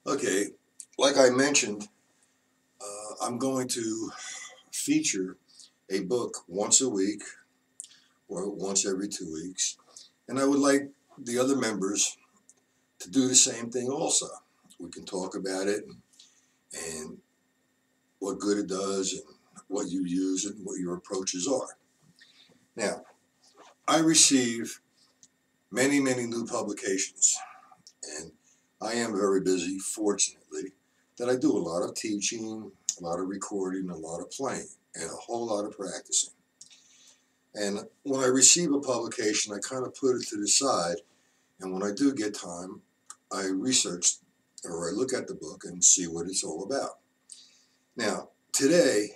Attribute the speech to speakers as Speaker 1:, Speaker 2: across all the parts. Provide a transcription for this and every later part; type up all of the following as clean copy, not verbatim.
Speaker 1: Okay, like I mentioned, I'm going to feature a book once a week or once every 2 weeks, and I would like the other members to do the same thing also. We can talk about it and what good it does and what you use and what your approaches are. Now, I receive many new publications, and I am very busy, fortunately, that I do a lot of teaching, a lot of recording, a lot of playing, and a whole lot of practicing. And when I receive a publication, I kind of put it to the side, and when I do get time, I research or I look at the book and see what it's all about. Now, today,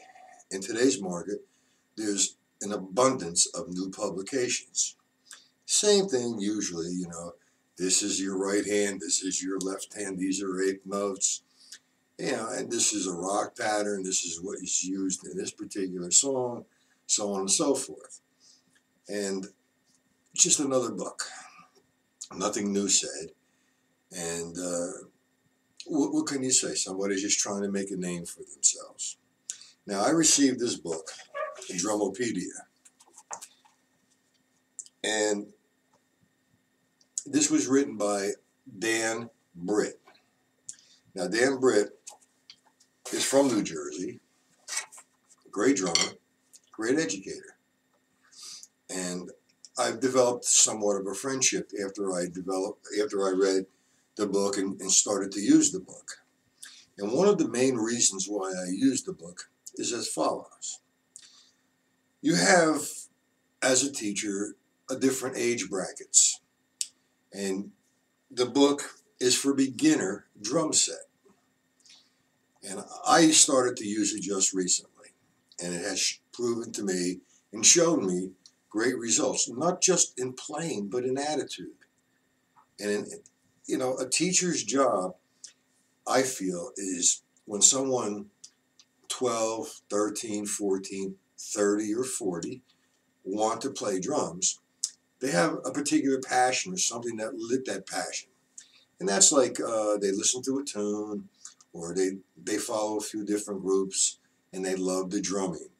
Speaker 1: in today's market, there's an abundance of new publications. Same thing usually, this is your right hand, this is your left hand, these are eighth notes, and this is a rock pattern, this is what is used in this particular song, so on and so forth. And just another book, nothing new said. And what can you say? Somebody's just trying to make a name for themselves. Now, I received this book, DrumOpedia, and this was written by Dan BRITT. Now, Dan BRITT is from New Jersey, great drummer, great educator. And I've developed somewhat of a friendship after I read the book and started to use the book. And one of the main reasons why I use the book is as follows. You have, as a teacher, a different age brackets. And the book is for beginner drum set. And I started to use it just recently. And it has proven to me and shown me great results, not just in playing, but in attitude. And, a teacher's job, I feel, is when someone 12, 13, 14, 30, or 40 want to play drums, they have a particular passion or something that lit that passion. And that's like they listen to a tune or they follow a few different groups and they love the drumming.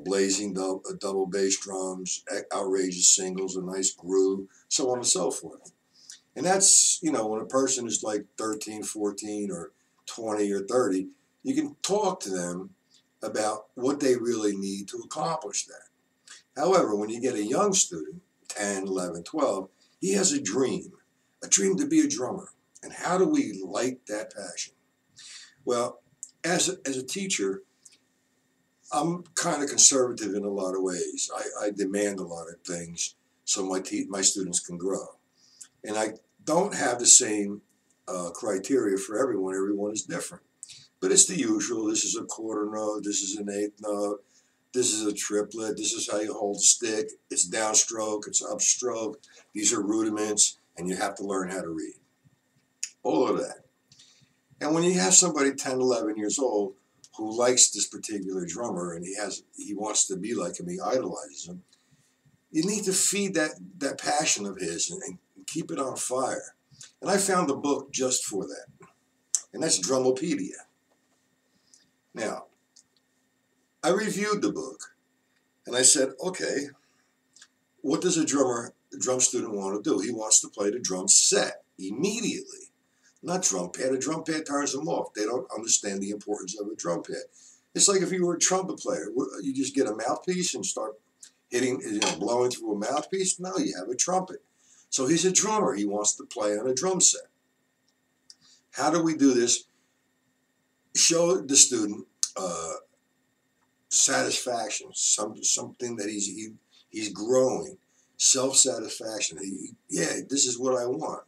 Speaker 1: Blazing double bass drums, outrageous singles, a nice groove, so on and so forth. And that's, when a person is like 13, 14, or 20 or 30, you can talk to them about what they really need to accomplish that. However, when you get a young student, 10, 11, 12, he has a dream to be a drummer. And how do we light that passion? Well, as a teacher, I'm kind of conservative in a lot of ways. I demand a lot of things so my students can grow. And I don't have the same criteria for everyone. Everyone is different. But it's the usual. This is a quarter note. This is an eighth note. This is a triplet. This is how you hold a stick. It's downstroke. It's upstroke. These are rudiments, and you have to learn how to read. All of that. And when you have somebody 10, 11 years old who likes this particular drummer and he wants to be like him, he idolizes him, you need to feed that passion of his and keep it on fire. And I found the book just for that. And that's DrumOpedia. Now, I reviewed the book and I said, okay, what does a drum student want to do? He wants to play the drum set immediately. Not drum pad. A drum pad turns them off. They don't understand the importance of a drum pad. It's like if you were a trumpet player. You just get a mouthpiece and start hitting, blowing through a mouthpiece. No, you have a trumpet. So he's a drummer. He wants to play on a drum set. How do we do this? Show the student satisfaction, something that he's growing, self-satisfaction. This is what I want.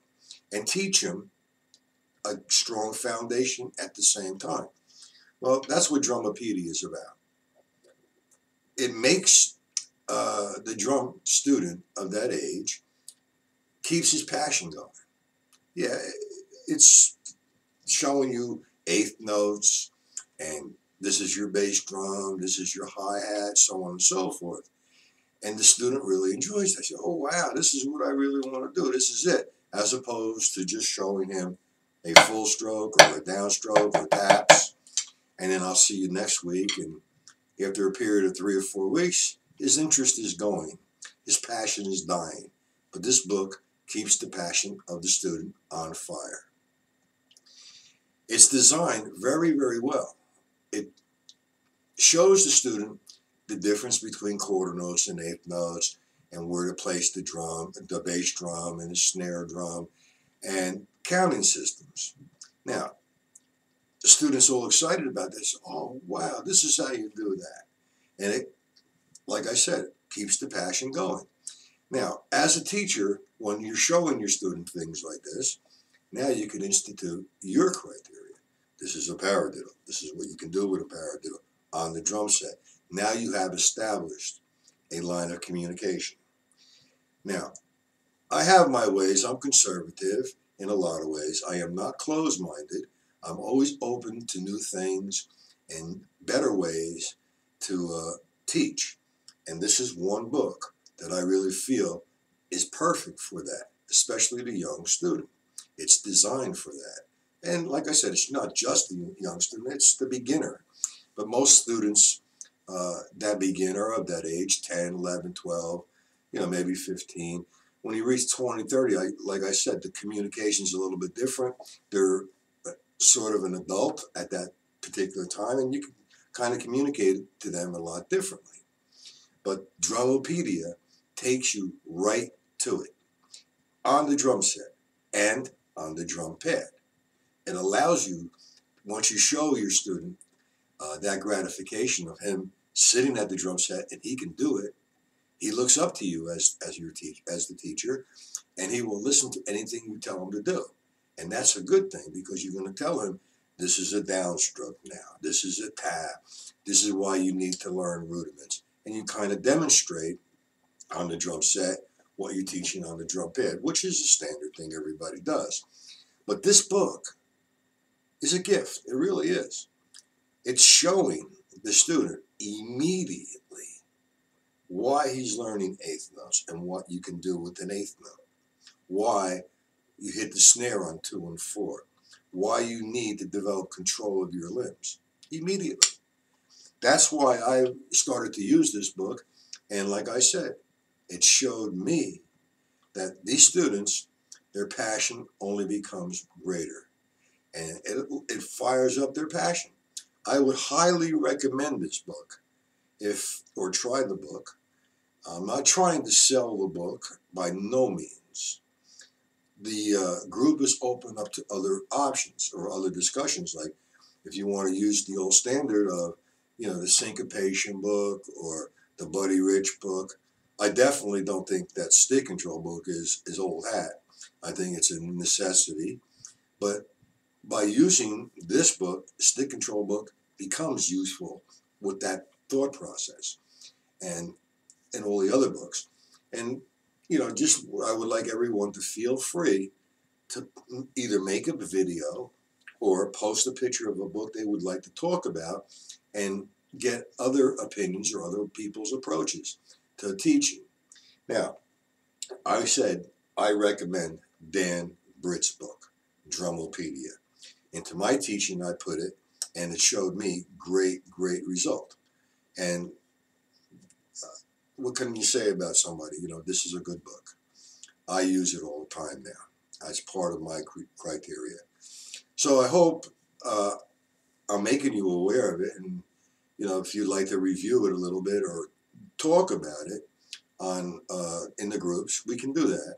Speaker 1: And teach him a strong foundation at the same time. Well, that's what DrumOpedia is about. It makes the drum student of that age keeps his passion going. Yeah, it's showing you eighth notes, and this is your bass drum, this is your hi-hat, so on and so forth. And the student really enjoys that. Oh, wow, this is what I really want to do. This is it. As opposed to just showing him a full stroke or a downstroke or taps. And then I'll see you next week. And after a period of 3 or 4 weeks, his interest is going. His passion is dying. But this book keeps the passion of the student on fire. It's designed very, very well. It shows the student the difference between quarter notes and eighth notes and where to place the drum, the bass drum and the snare drum, and counting systems. Now, the student's all excited about this. Oh, wow, this is how you do that. And it, like I said, keeps the passion going. Now, as a teacher, when you're showing your student things like this, now you can institute your criteria. This is a paradiddle. This is what you can do with a paradiddle on the drum set. Now you have established a line of communication. Now, I have my ways. I'm conservative in a lot of ways. I am not closed-minded. I'm always open to new things and better ways to teach. And this is one book that I really feel is perfect for that, especially the young student. It's designed for that. And like I said, it's not just the young student, it's the beginner. But most students that begin are of that age, 10, 11, 12, maybe 15. When you reach 20, 30, like I said, the communication's a little bit different. They're sort of an adult at that particular time, and you can kind of communicate to them a lot differently. But DrumOpedia takes you right to it on the drum set and on the drum pad. It allows you, once you show your student that gratification of him sitting at the drum set and he can do it, he looks up to you as the teacher, and he will listen to anything you tell him to do. And that's a good thing, because you're going to tell him, this is a downstroke now, this is a tap, this is why you need to learn rudiments. And you kind of demonstrate on the drum set what you're teaching on the drum pad, which is a standard thing everybody does. But this book is a gift. It really is. It's showing the student immediately why he's learning eighth notes and what you can do with an eighth note, why you hit the snare on 2 and 4, why you need to develop control of your limbs immediately. That's why I started to use this book, and like I said, it showed me that these students, their passion only becomes greater, and it fires up their passion. I would highly recommend this book, or try the book. I'm not trying to sell the book, by no means. The group is open up to other options or other discussions, like if you want to use the old standard of, the syncopation book or the Buddy Rich book. I definitely don't think that stick control book is old hat. I think it's a necessity. But by using this book, stick control book becomes useful with that thought process and all the other books. And, I would like everyone to feel free to either make a video or post a picture of a book they would like to talk about and get other opinions or other people's approaches to teaching. Now, I said I recommend Dan Britt's book, DrumOpedia. Into my teaching, I put it, and it showed me great result. And what can you say about somebody? This is a good book. I use it all the time now as part of my criteria. So I hope I'm making you aware of it, and if you'd like to review it a little bit or talk about it on in the groups, we can do that.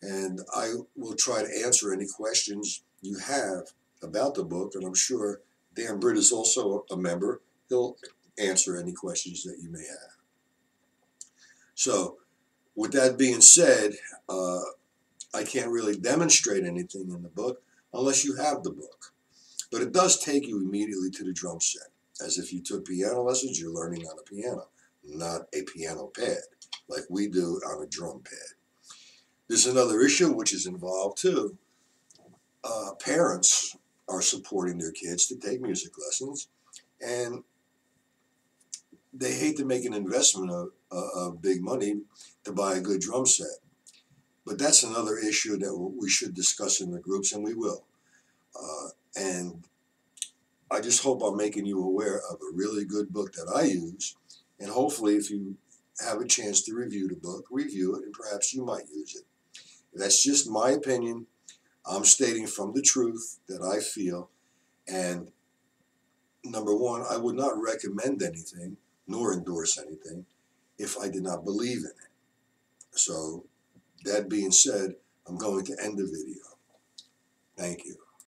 Speaker 1: And I will try to answer any questions you have about the book, and I'm sure Dan Britt is also a member. He'll answer any questions that you may have. So, with that being said, I can't really demonstrate anything in the book unless you have the book. But it does take you immediately to the drum set. As if you took piano lessons, you're learning on a piano, not a piano pad, like we do on a drum pad. There's another issue which is involved too. Parents are supporting their kids to take music lessons, and they hate to make an investment of big money to buy a good drum set. But that's another issue that we should discuss in the groups, and we will. And I just hope I'm making you aware of a really good book that I use. And hopefully, if you have a chance to review the book, review it, and perhaps you might use it. That's just my opinion. I'm stating from the truth that I feel. And number one, I would not recommend anything nor endorse anything if I did not believe in it. So, that being said, I'm going to end the video. Thank you.